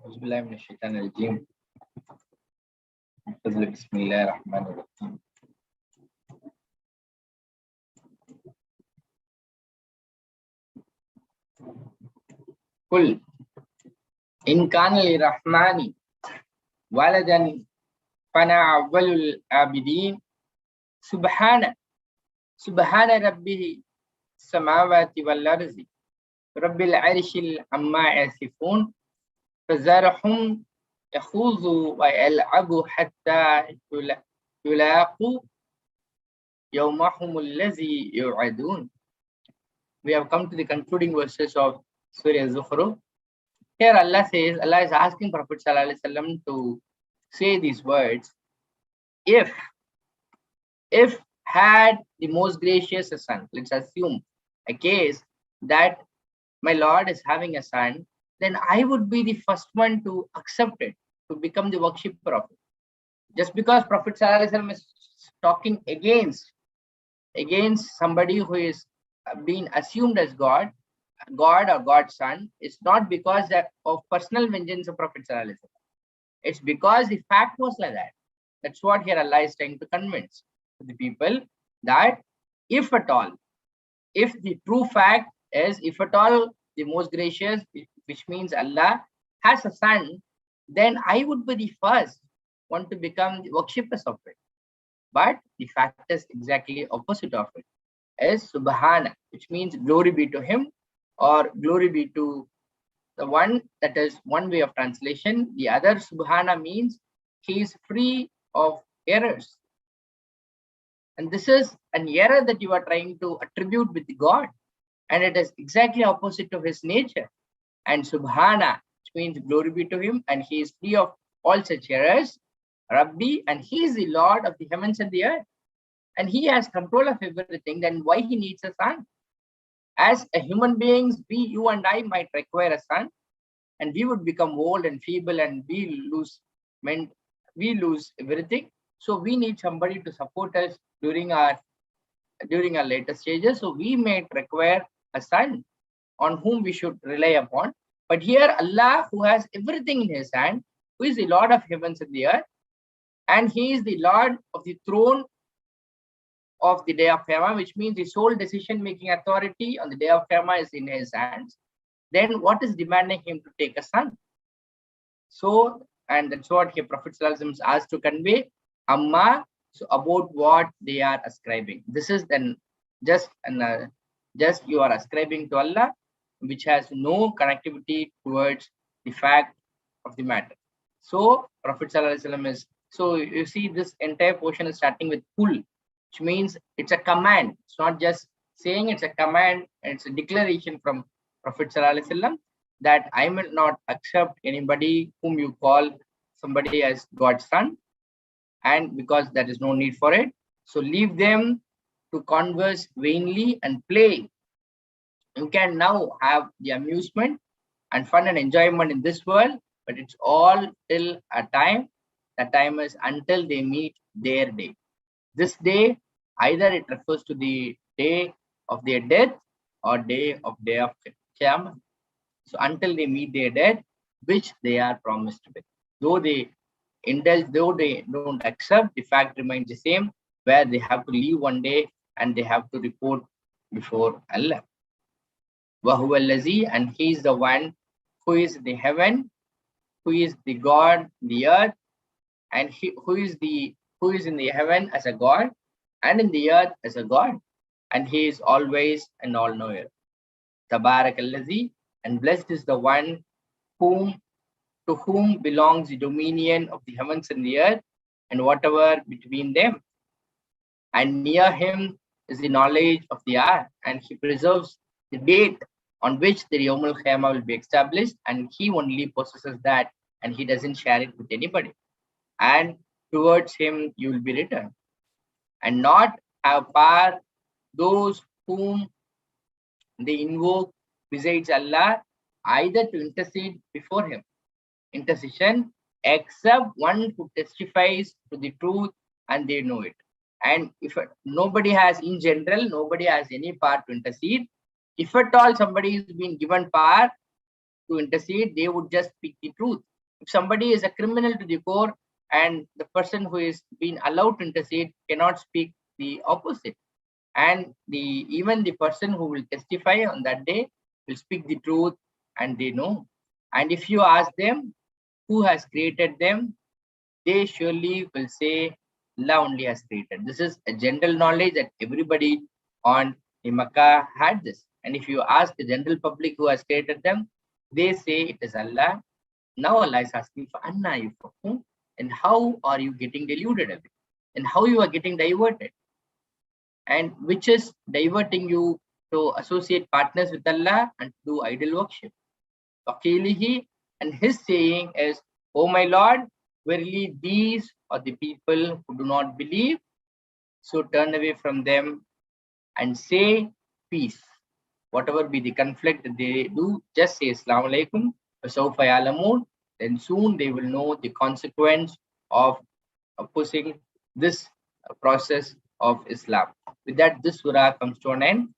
Auzubillahi minash shaitanir rajim. Bismillahir Rahmanir Rahim. Qul in kana lirrahmani waladan fana awwalul abidin subhana rabbihi samawati wal ardi rabbil arshil amma yasifun fazarhum yakhuzu wa yal'abu hatta yulaqu yawmahum allazi yu'adun. We have come to the concluding verses of Surah Zukhruf. Here Allah says, Allah is asking Prophet Sallallahu Alaihi Wasallam to say these words. If had the most gracious a son, let's assume a case that my Lord is having a son, then I would be the first one to accept it, to become the worshipper of it. Just because Prophet Sallallahu Alaihi Wasallam is talking against somebody who is being assumed as God or God's son, it's not because that of personal vengeance of Prophet Sallallahu Alaihi Wasallam. It's because the fact was like that. That's what here Allah is trying to convince the people, that if at all, if the true fact is, if at all the most gracious, which means Allah, has a son, then I would be the first one to become the worshippers of it. But the fact is exactly opposite of it, is Subhana, which means glory be to him, or glory be to the one. That is one way of translation. The other, Subhana, means he is free of errors. And this is an error that you are trying to attribute with God, and it is exactly opposite of his nature. And Subhana, which means glory be to him, and he is free of all such errors. Rabbi, and he is the Lord of the heavens and the earth, and he has control of everything. Then why he needs a son? As a human beings, you and I might require a son, and we would become old and feeble, and we lose everything. So we need somebody to support us during our later stages. So we may require a son on whom we should rely upon. But here Allah, who has everything in his hand, who is the Lord of heavens and the earth, and he is the Lord of the throne of the day of Qiyamah, which means the sole decision-making authority on the day of Qiyamah is in his hands. Then what is demanding him to take a son? So, and that's what here Prophet Sallallahu Alaihi Wasallam is asked to convey. Amma, so about what they are ascribing. This is then just you are ascribing to Allah, which has no connectivity towards the fact of the matter. So Prophet Sallallahu Alaihi Wasallam is, so you see this entire portion is starting with kul, which means it's a command. It's not just saying, it's a command, and it's a declaration from Prophet Sallallahu Alaihi Wasallam that I will not accept anybody whom you call somebody as God's son, and because there is no need for it. So leave them to converse vainly and play. You can now have the amusement and fun and enjoyment in this world, but it's all till a time. The time is until they meet their day. This day, either it refers to the day of their death or day of Qiyamah. So until they meet their death, which they are promised with. Though they indulge, though they don't accept, the fact remains the same, where they have to leave one day and they have to report before Allah. Wahuwa allazi, and he is the one who is the heaven, who is the God, the earth, and he who is in the heaven as a God and in the earth as a God, and he is always an all-knower. Tabarakallazi, and blessed is the one to whom belongs the dominion of the heavens and the earth and whatever between them. And near him is the knowledge of the hour, and he preserves the date on which the Yawmul Qiyamah will be established, and he only possesses that, and he doesn't share it with anybody. And towards him you will be returned. And not have power those whom they invoke besides Allah, either to intercede before him, intercession, except one who testifies to the truth and they know it. And if nobody has, in general, nobody has any power to intercede. If at all somebody is being given power to intercede, they would just speak the truth. If somebody is a criminal to the core and the person who is being allowed to intercede cannot speak the opposite, and even the person who will testify on that day will speak the truth, and they know. And if you ask them who has created them, they surely will say Allah only has created. This is a general knowledge that everybody on the Makkah had this. And if you ask the general public who has created them, they say it is Allah. Now Allah is asking for Anna Yufakun, and how are you getting deluded a bit? And how you are getting diverted? And which is diverting you to associate partners with Allah and do idol worship. Waqilihi, and his saying is, "O my Lord, verily these are the people who do not believe, so turn away from them and say peace." Whatever be the conflict that they do, just say Assalamu alaikum, fasawfa ya'lamun, then soon they will know the consequence of opposing this process of Islam. With that, this surah comes to an end.